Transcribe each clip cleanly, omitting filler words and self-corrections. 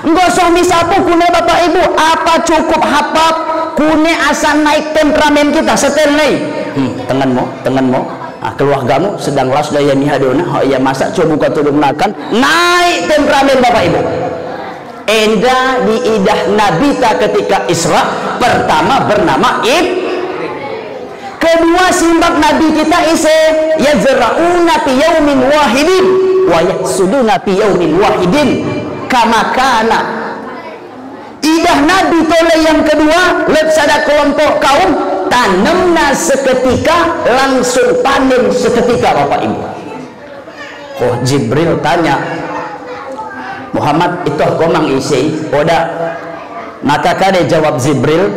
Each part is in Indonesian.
Enggak usah misapu kune bapak ibu, apa cukup hafal kune asal naik temperamen kita setel nih. Tengenmu keluargamu sedang las daya nihadona ya masa coba buka tudung nakan naik temperamen bapak ibu. Enda di idah nabita ketika Isra pertama bernama kedua simbak nabi kita ise yazra'una fi yaumin wahidin wa yahsuduna fi yaumin wahidin kama kana. Idah nabi tole yang kedua let sada kelompok kaum tanamna seketika langsung panen seketika bapak ibu. Oh Jibril tanya Muhammad itu komang isi oda, maka kade jawab Jibril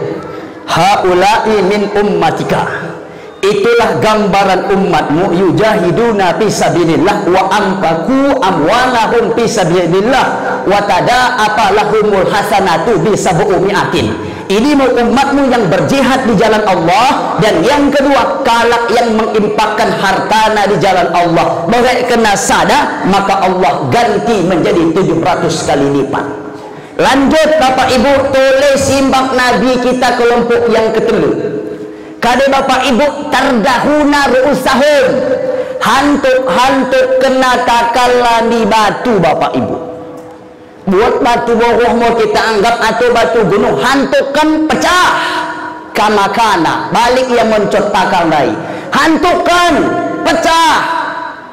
haula'i min ummatika, itulah gambaran umatmu yujahiduna fi sabilillah wa anfaqu amwalahum fi sabilillah wa tada'afa lahumul hasanatu bi sab'umi'atin. Ini umatmu yang berjihad di jalan Allah, dan yang kedua kalak yang mengimpakkan hartana di jalan Allah bagai kena sada maka Allah ganti menjadi 700 kali lipat. Lanjut bapak ibu tole simbak nabi kita kelompok yang ketelu kade bapak ibu tardahuna ru'usahum hantuk kena takalan di batu bapak ibu. Buat batu bohong mau kita anggap atau batu gunung hantukan pecah kamakana balik yang mencot takal dai hantukan pecah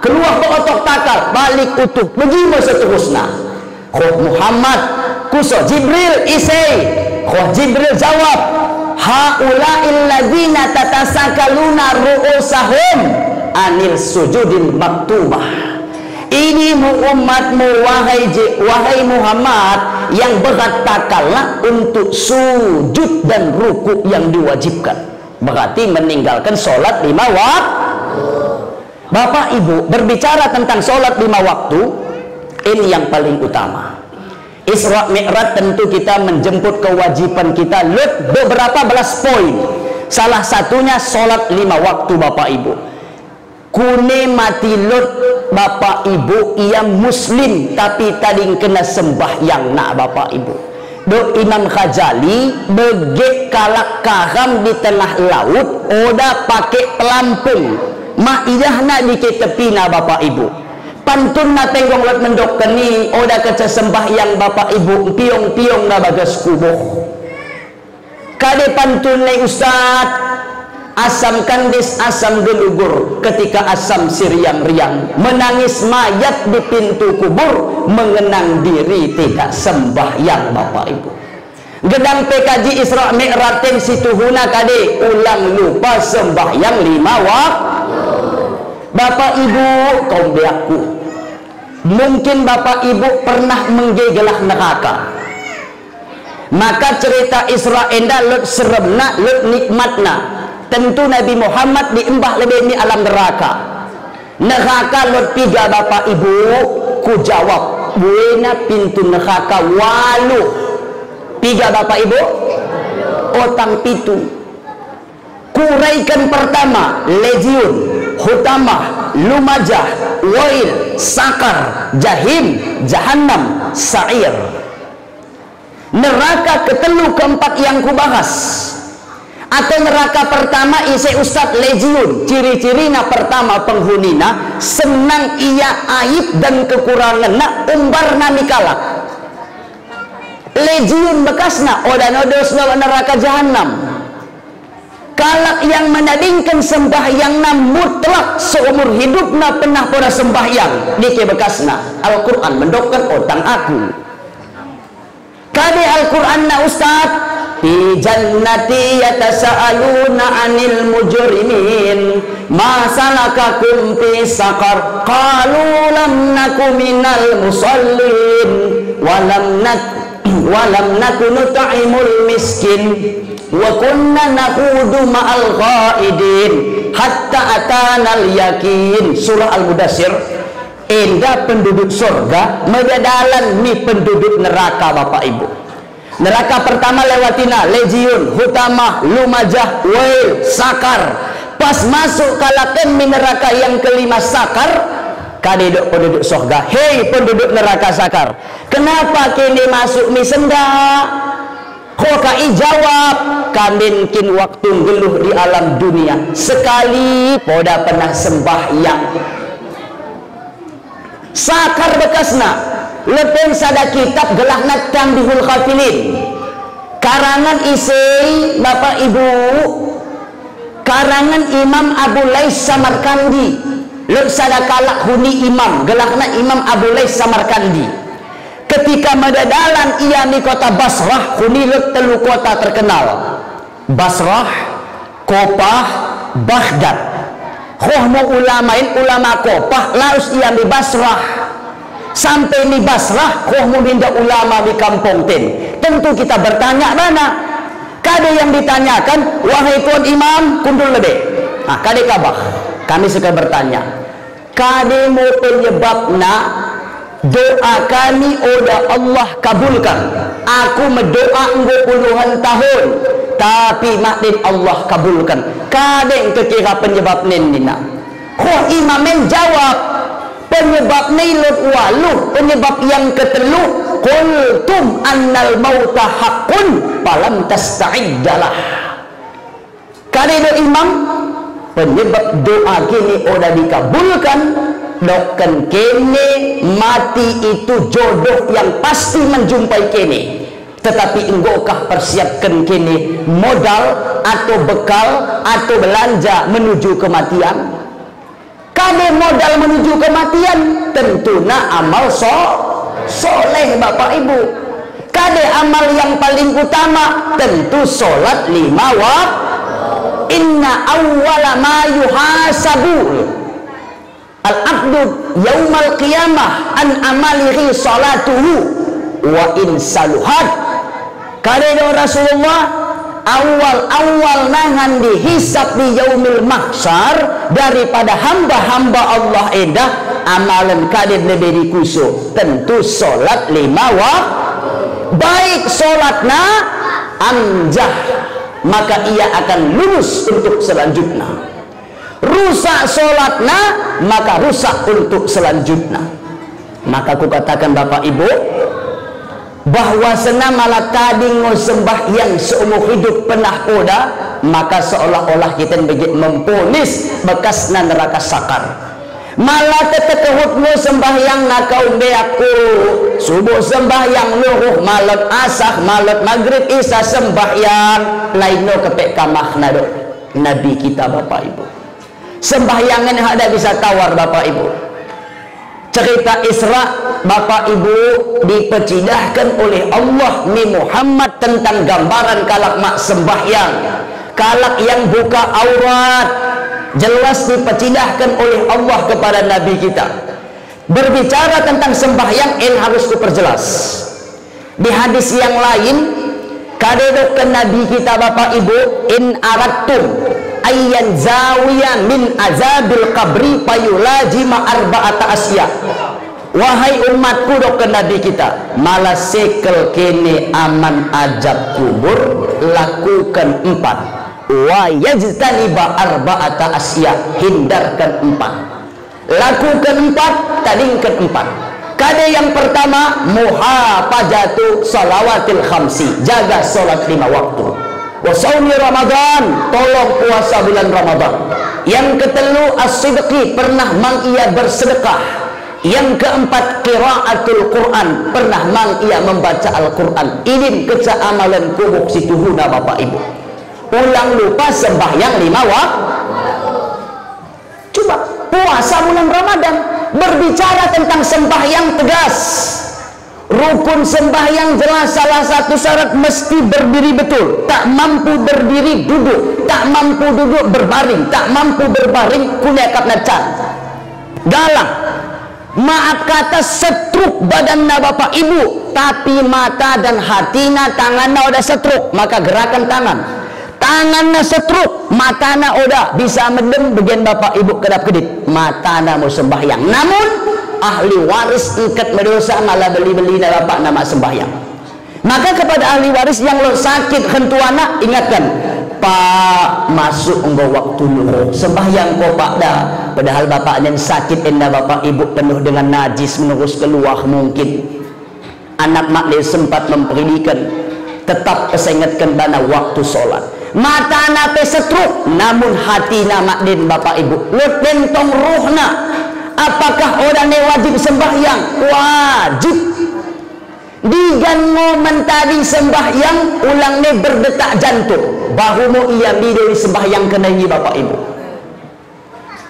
keluar ke otot takal balik utuh begitu seterusnya. Muhammad kuso Jibril isai Jibril jawab haula'il ladzina tatasakaluna ru'usahum anil sujudil maktubah. Ini umatmu wahai Muhammad yang berkatakanlah untuk sujud dan ruku yang diwajibkan, berarti meninggalkan sholat 5 waktu. Bapak ibu berbicara tentang sholat 5 waktu, ini yang paling utama. Isra Mi'raj tentu kita menjemput kewajiban kita beberapa belas poin, salah satunya sholat 5 waktu bapak ibu. Kune mati lut bapak ibu ia muslim tapi tadi kena sembahyang nak bapak ibu. Do Imam Ghazali bege kalak karam di tengah laut oda pakai pelampung maidahna di ketepina bapak ibu. Pantun na tenggong lut mendok keni oda kaca sembahyang bapak ibu piong-piong na bagas kubuh. Kade pantun ne ustad asam kandis asam gelugur ketika asam siriang-riang menangis mayat di pintu kubur mengenang diri tidak sembahyang bapak ibu. Gedang PKJ Isra Mi'raj situhuna kade ulang lupa sembahyang 5 waktu. Bapak ibu kaum beaku, mungkin bapak ibu pernah menggegelah neraka. Maka cerita Isra enda lut seremna lut nikmatna. Tentu Nabi Muhammad diembah lebih di alam neraka. Neraka lot 3 bapak ibu ku jawab buena pintu neraka walu 3 bapak ibu otang pitu. Kuraikan pertama leziun hutamah lumajah wail sakar jahim jahannam sa'ir. Neraka ketelu keempat yang kubahas. Atau neraka pertama isi ustad leziun, ciri-cirina pertama penghunina senang ia aib dan kekurangan nak umbar nami kalak. Leziun bekasna odanodos neraka jahanam. Kalak yang menadingkan sembahyangna mutlak seumur hidupna pernah pada sembahyang dike bekasna. Al-Quran mendokkan otang aku. Kade Al-Quran na ustad fi jannati yatasaaluna 'anil mujrimin ma salakakum fi saqar qalu lam naku minal musallin wa lam naku nut'imul miskin wa kunna naqudu ma'al ghaidin hatta atanal yakin. Surah Al-Mudassir. Indah penduduk surga medadalan mi penduduk neraka bapak ibu. Neraka pertama lewatina leziun hutamah lumajah wail sakar. Pas masuk kalakan min neraka yang kelima sakar Kade duk penduduk surga, hei penduduk neraka sakar, kenapa kini masuk mi senda? Khokai jawab, kami kin waktu geluh di alam dunia sekali poda pernah sembahyang. Sakar bekasna lepen sada kitab gelahna Tanbihul Ghafilin, karangan isi Bapak Ibu, karangan Imam Abu Lais Samarkandi. Lep sada kalak huni imam gelahna Imam Abu Lais Samarkandi. Ketika medadalan ia di kota Basrah, huni lep telu kota terkenal, Basrah, Kopah, Baghdad. Khohmu ulamain ulama Kopah laus ia di Basrah. Sampai di Basrah, khohmu minda ulama di kampung ten. Tentu kita bertanya mana? Kade yang ditanyakan, wahai tuan imam, kundul lebih. Nah, kade kabah. Kami suka bertanya, kade mau penyebabna doa kami oda Allah kabulkan. Aku mendoa enggo puluhan tahun, tapi makdin Allah kabulkan. Kade kekira penyebab nendina. Kok imam menjawab penyebab nilut waluh, penyebab yang ketelu. Qultum annal mauta haqqun falam tasta'iddalah. Kade do imam penyebab doa kini udah dikabulkan, doken kini mati itu jodoh yang pasti menjumpai kini. Tetapi enggokah persiapkan kini modal atau bekal atau belanja menuju kematian? Kade modal menuju kematian tentunya amal soleh Bapak Ibu. Kade amal yang paling utama tentu sholat 5 waktu. Inna awwala ma yuhasabu al-abdu yaumal qiyamah an amalihi salatuhu wa in saluhat. Kado Rasulullah, awal-awal nangan dihisab di yaumil mahsyar daripada hamba-hamba Allah edah amalan kadid lebih dikusuk tentu solat 5 waktu. Baik solatna amjah, maka ia akan lulus untuk selanjutnya. Rusak solatna, maka rusak untuk selanjutnya. Maka aku katakan Bapak Ibu, bahwa senamalah tadi ngosembah yang seumur hidup pernah oda, maka seolah-olah kita memponis bekasna neraka sakar. Malah tetekehut mo sembahyang nakau beaku subuh sembahyang luruh malam asah malam maghrib isya sembahyang lainno kepek kamahna do Nabi kita Bapak Ibu. Sembahyangan ada bisa tawar Bapak Ibu. Cerita Isra Bapak Ibu dipercidahkan oleh Allah ni Muhammad tentang gambaran kalak mak sembahyang, kalak yang buka aurat. Jelas dipercidahkan oleh Allah kepada Nabi kita. Berbicara tentang sembahyang yang harus diperjelas. Di hadis yang lain kadedokkan Nabi kita Bapak Ibu, in aradtum ayyan zawiya min azabil qabri payulajima arba'ata asya. Wahai umatku dokkan Nabi kita, malah sekel kene aman ajab kubur lakukan 4. Wa yajtaniba arba'ata asya, hindarkan 4. Lakukan 4, tadingkan 4. Kade yang pertama muhafazatu salawatil khamsi, jaga salat 5 waktu. Wa shaumi Ramadan, tolong puasa bulan Ramadan. Yang ketelu as-sidqi, pernah mang ia bersedekah. Yang keempat qiraatul Quran, pernah mang ia membaca Al-Quran. Ini keca amalan kubuk situhuna Bapak Ibu. Ulang lupa sembahyang 5 waktu. Coba puasa bulan Ramadan, berbicara tentang sembahyang tegas. Rukun sembahyang jelas, salah satu syarat mesti berdiri betul. Tak mampu berdiri duduk, tak mampu duduk berbaring, tak mampu berbaring kuliah kapnacan. Galang, maaf kata setruk badanna Bapak Ibu, tapi mata dan hatina tanganna udah setruk, maka gerakan tangan. Tangannya setruk, matana udah bisa mendem bagian Bapak Ibu kedap-kedip, matana mau sembahyang. Namun ahli waris ikat berdosa malah beli-beli bapak nama sembahyang. Maka kepada ahli waris yang lo sakit hentuana, ingatkan Pak masuk engkau waktu luhur sembahyang kau pak dah, padahal bapak yang sakit enda bapak ibu penuh dengan najis menerus keluar mungkin anak mak dia sempat memperidikan tetap kesengatkan bana waktu solat mata nape setruk namun hati nama din bapak ibu lut bentong ruhna apakah orang yang wajib sembahyang wajib digan momen tadi sembahyang ulang ni berdetak jantung bahu mu iya bidoi sembahyang kena ini bapak ibu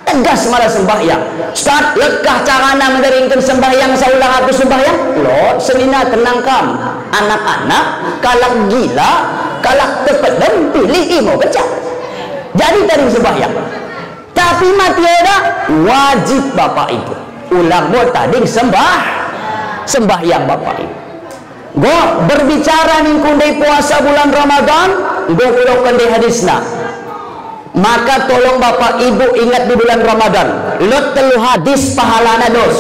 tegas malah sembahyang Ustaz lekah carana menderingkan sembahyang saulang aku sembahyang lo selina tenang kam anak-anak kalak gila kalak tepedem pilih imo baca jadi tadi sembahyang tapi mati ada wajib bapak ibu ulang mo tadi sembahyang bapak ibu go berbicara nih kundai puasa bulan Ramadan go kulokan di hadisna maka tolong bapak ibu ingat di bulan Ramadan lot telu hadis pahalana dos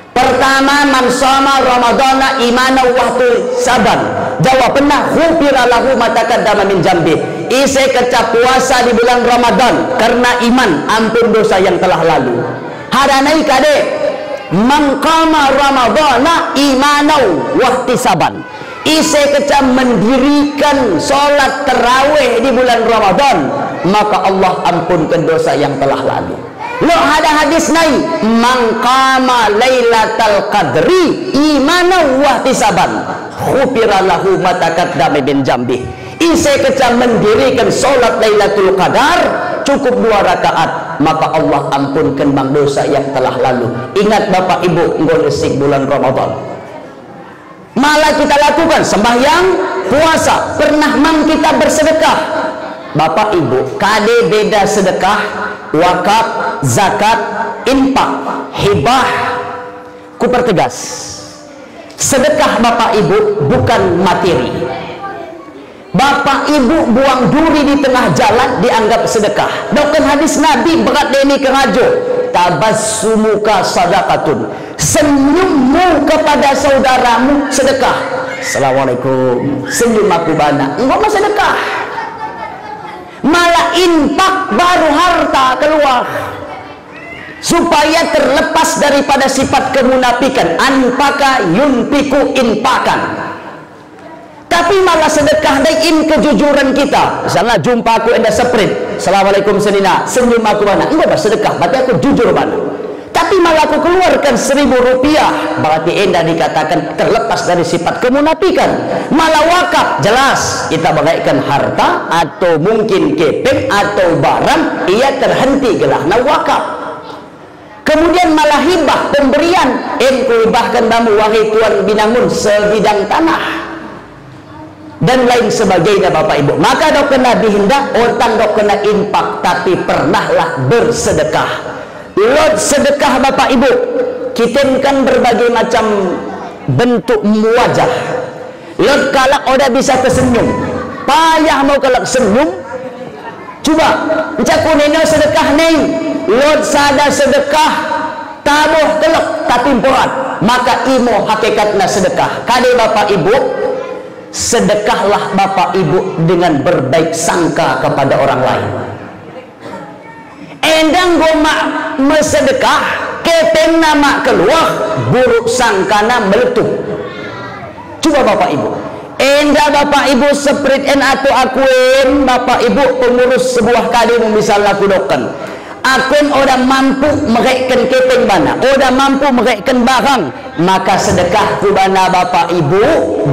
pertama man shoma ramadana imana waktu saban jawab pernah ghufira lahu ma taqaddama min jambi ise kecap puasa di bulan Ramadan karena iman ampun dosa yang telah lalu hadanai kade man qama ramadana imanau wahtisaban ise kecam mendirikan sholat terawih di bulan Ramadan maka Allah ampunkan dosa yang telah lalu lo ada hadis nai man qama lailatal qadri imanau wahtisaban khufira lahu ma taqaddama min jambi ise kecam mendirikan sholat lailatul qadar cukup 2 rakaat maka Allah ampunkan bang dosa yang telah lalu ingat bapak ibu ngolesik bulan Ramadan malah kita lakukan sembahyang puasa pernah mang kita bersedekah bapak ibu kade beda sedekah wakaf zakat infak hibah ku pertegas sedekah bapak ibu bukan materi bapak ibu buang duri di tengah jalan dianggap sedekah doken hadis Nabi berat deni kerajo tabassumuka sadaqatun senyummu kepada saudaramu sedekah assalamualaikum senyum aku bana enggak mau sedekah malah infak baru harta keluar supaya terlepas daripada sifat kemunafikan anfaka yunfiku infakan tapi malah sedekah daiin kejujuran kita misalnya jumpa aku enda sprint assalamualaikum senina senyum aku mana enggak bersedekah berarti aku jujur mana tapi malah aku keluarkan 1.000 rupiah berarti enda dikatakan terlepas dari sifat kemunafikan malah wakaf jelas kita bagaikan harta atau mungkin kepeng atau barang ia terhenti gelahna wakaf kemudian malah hibah pemberian engkau bahkan namu wahai tuan binangun sebidang tanah dan lain sebagainya bapak ibu maka dok kena dihindak otang dok kena infak tapi pernahlah bersedekah lot sedekah bapak ibu kita kan berbagai macam bentuk wajah lot kalak oda bisa tersenyum payah mau kalak senyum coba encaku neno sedekah nih lot sada sedekah tabuh kelak tapi berat maka imo hakikatnya sedekah kade bapak ibu sedekahlah bapak ibu dengan berbaik sangka kepada orang lain endang goma mesedekah keteng nama keluar buruk sangkana meletup coba bapak ibu endah bapak ibu seprit en atau akuin bapak ibu pengurus sebuah kadim bisa laku doken akun orang mampu merekkan keteng bana orang mampu merekkan barang maka sedekah ku bana bapak ibu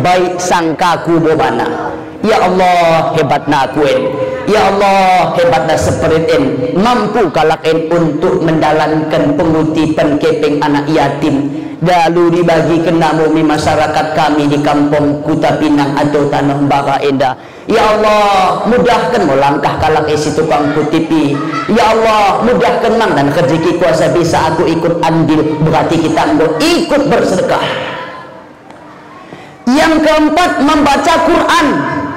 baik sangka ku bana ya Allah hebatna akuin ya Allah hebatna seperitin mampu kalakin untuk mendalankan pengutipan keping anak yatim lalu dibagi kena mumi masyarakat kami di kampung Kuta Pinang atau Tanah Bara Indah ya Allah mudahkan melangkah kalak isi tukang kutipi ya Allah mudahkan mang dan rezeki kuasa bisa aku ikut andil berarti kita ikut bersedekah yang keempat membaca Quran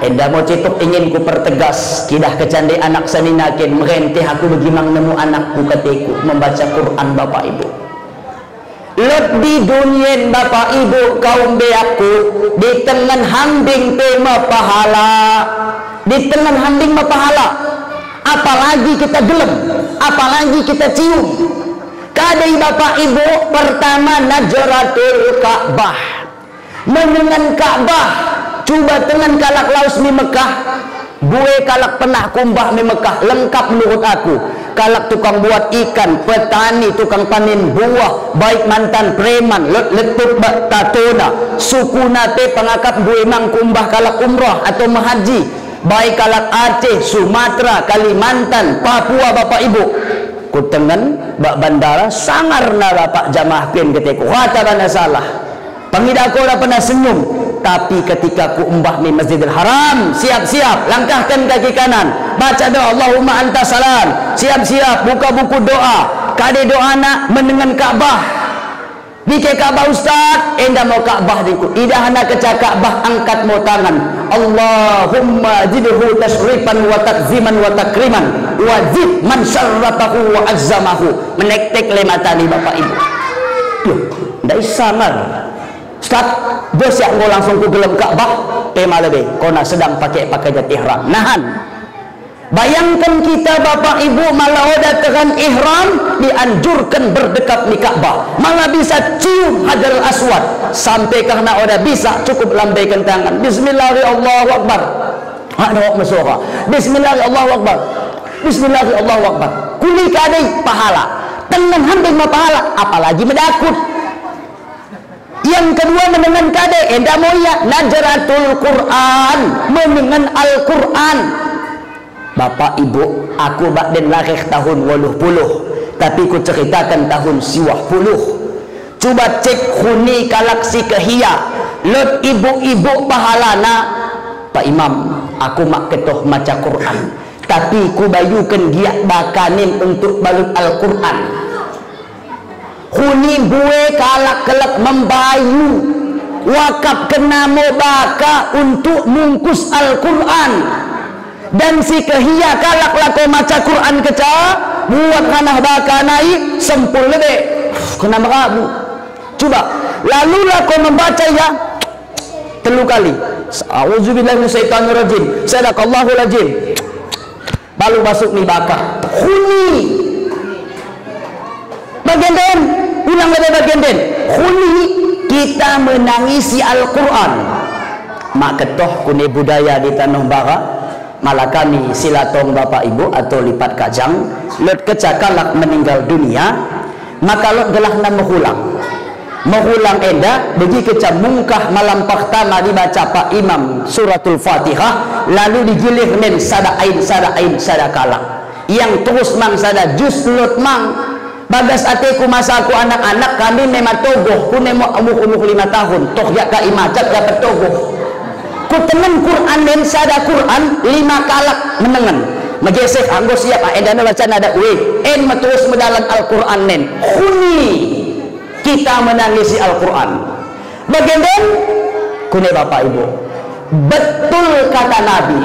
enda mau cetuk ingin ku pertegas kidah kecandai anak saninakin merentih aku begimang nemu anakku ketiku membaca Quran bapak ibu lebih dunia bapak ibu kaum beaku di tengah hambing tema pahala di tengah handing pahala, apalagi kita gelem, apalagi kita cium. Kadai bapak ibu, pertama Najratul Ka'bah, menengan Ka'bah. Coba tengan kalak laus di Mekah, gue kalak pernah kumbah di Mekah, lengkap menurut aku. Kalak tukang buat ikan, petani, tukang panen buah, baik mantan preman, letup tatona, suku nate pengakap gue mang kumbah kalak umrah atau mahaji, baik kalak Aceh, Sumatera, Kalimantan, Papua bapak ibu. Kutengan bak bandara sangar na bapak jamaah pin ketika kata bana salah. Pengidako dah pernah senyum. Tapi ketika ku umbah di Masjidil Haram, siap-siap, langkahkan kaki kanan, baca doa Allahumma anta salam, siap-siap, buka buku doa, kade doa nak menengan Ka'bah. Dike Ka'bah ustaz, enda mau Ka'bah diku, idah nak keca Ka'bah, angkat mau tangan, Allahumma jidhu tasrifan wa takziman wa takriman, wa zid man syarrafahu wa azzamahu. Menektek lematani bapak ibu. Yuh, ndai samar. Ustaz, bos yang mau langsung ku gelem Ka'bah, tema lebih, kona sedang pakai pakaian ihram. Nahan. Bayangkan kita bapak ibu malah udah tekan ihram, dianjurkan berdekat di Ka'bah, malah bisa cium Hajarul Aswad, sampai karena udah bisa cukup lambaikan tangan. Bismillahirrahmanirrahim, Allahu Akbar. Ada masukah. Bismillahirrahmanirrahim, Allahu Akbar. Bismillahirrahmanirrahim, Allahu Akbar. Kuli kadai pahala, tenang hampir mau pahala, apalagi mendakut. Yang kedua menengan kade enda moya Najratul Quran, menengan Al-Quran. Bapak ibu, aku bakden lahir tahun 80, tapi ku ceritakan tahun 90. Coba cek huni galaksi kehia, lot ibu-ibu pahalana. Pak Imam, aku mak ketoh maca Quran, tapi ku bayukan giat bakanin untuk balut Al-Quran. Huni gue kalak kelak membayu wakaf kena baka untuk mungkus Al-Quran, dan si kehia kalak lako maca Quran keca buat kanah baka naik sempul lebih kena merabu. Coba lalu lako membaca ya 3 kali, a'udzubillahi minasyaitonirrajim, sadaqallahul azim, baru masuk ni baka. Huni bagian den, ulang lagi bagian den. Huni kita menangisi Al-Quran. Mak ketoh kuni budaya di Tanah Bara, malah kami silatong bapak ibu atau lipat kajang, lot kecakalak meninggal dunia, maka lot gelah nama mengulang enda bagi keca mungkah malam pertama dibaca Pak Imam suratul Fatihah, lalu digilir men sada ain sada kalak, yang terus mang sada jus lot mang. Bagas ateku masa aku anak-anak kami memang togoh, ku nemo umur 5 tahun, toh ya ka imacak dapat togoh. Ku tengen Quran dan sada Quran 5 kalak menengen. Magesek anggo siap edana baca nada we, en terus medalan Al-Quran nen. Huni kita menangisi Al-Quran. Bagian kune bapak ibu, betul kata Nabi,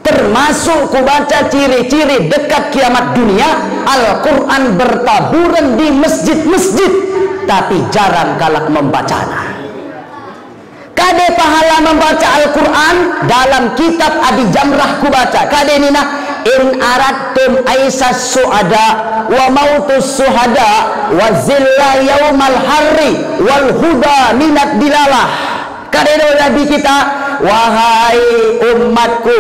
termasuk ku baca ciri-ciri dekat kiamat dunia, Al-Quran bertaburan di masjid-masjid, tapi jarang kalak membacanya. Kade pahala membaca Al-Quran dalam kitab Adi Jamrah ku baca. Kade nina in aradtum aisas suada wa mautus suhada wa zilla yaumal harri wal huda minat dilalah. Kade Nabi kita, wahai umatku,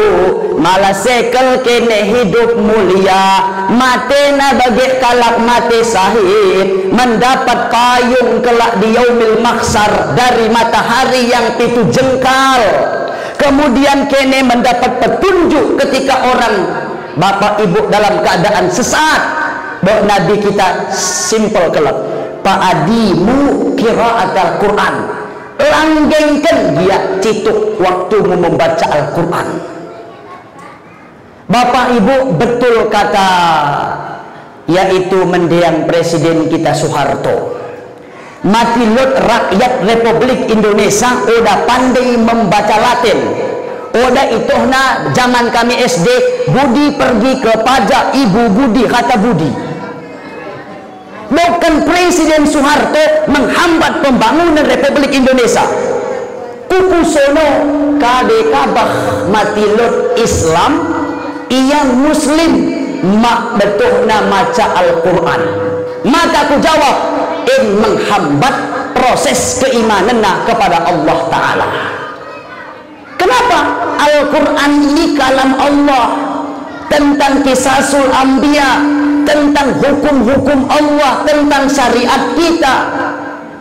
malah sekel kene hidup mulia, matena bagi kalak mati sahid, mendapat payung kelak di yaumil mahsyar dari matahari yang pitu jengkal. Kemudian kene mendapat petunjuk ketika orang bapak ibu dalam keadaan sesat. Bahwa Nabi kita simple kelak, Pak Adimu qiraat Al-Quran, langgengkan dia cituk waktumu membaca Al-Quran. Bapak ibu betul kata yaitu mendiang presiden kita Soeharto, mati lot rakyat Republik Indonesia udah pandai membaca Latin. Udah itu na zaman kami SD, Budi pergi ke pajak, ibu Budi kata Budi. Bukan Presiden Soeharto menghambat pembangunan Republik Indonesia. Ku kukusono kade kabah matilot Islam ia muslim mak betuhna maca Al-Quran. Maka ku jawab in menghambat proses keimananna kepada Allah Ta'ala. Kenapa? Al-Quran ini kalam Allah, tentang kisasul anbiya, tentang hukum-hukum Allah, tentang syariat kita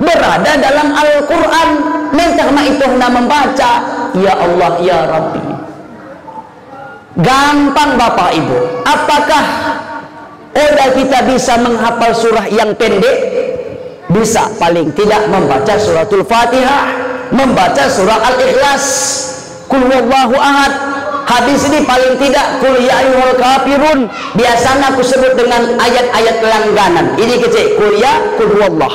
berada dalam Al-Quran. Mentah itu membaca ya Allah ya Rabbi. Gampang Bapak Ibu. Apakah kita bisa menghafal surah yang pendek? Bisa, paling tidak membaca suratul Fatihah, membaca surah Al-Ikhlas, Qul huwallahu ahad. Hadis ini paling tidak Qul ya ayyuhal kafirun. Biasanya aku sebut dengan ayat-ayat langganan. Ini kecil, Qul ya, Qul huwallah.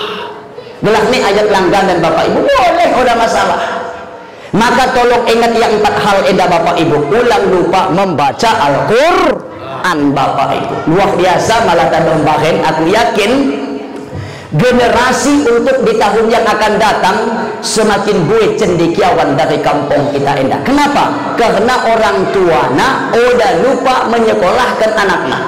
Gelah ini ayat langganan Bapak Ibu. Boleh, udah masalah. Maka tolong ingat yang 4 hal eda Bapak Ibu. Ulang lupa membaca Al-Quran Bapak Ibu. Luar biasa, malah tambahin. Aku yakin generasi untuk di tahun yang akan datang semakin buih cendekiawan dari kampung kita endah. Kenapa? Karena orang tua udah lupa menyekolahkan anaknya.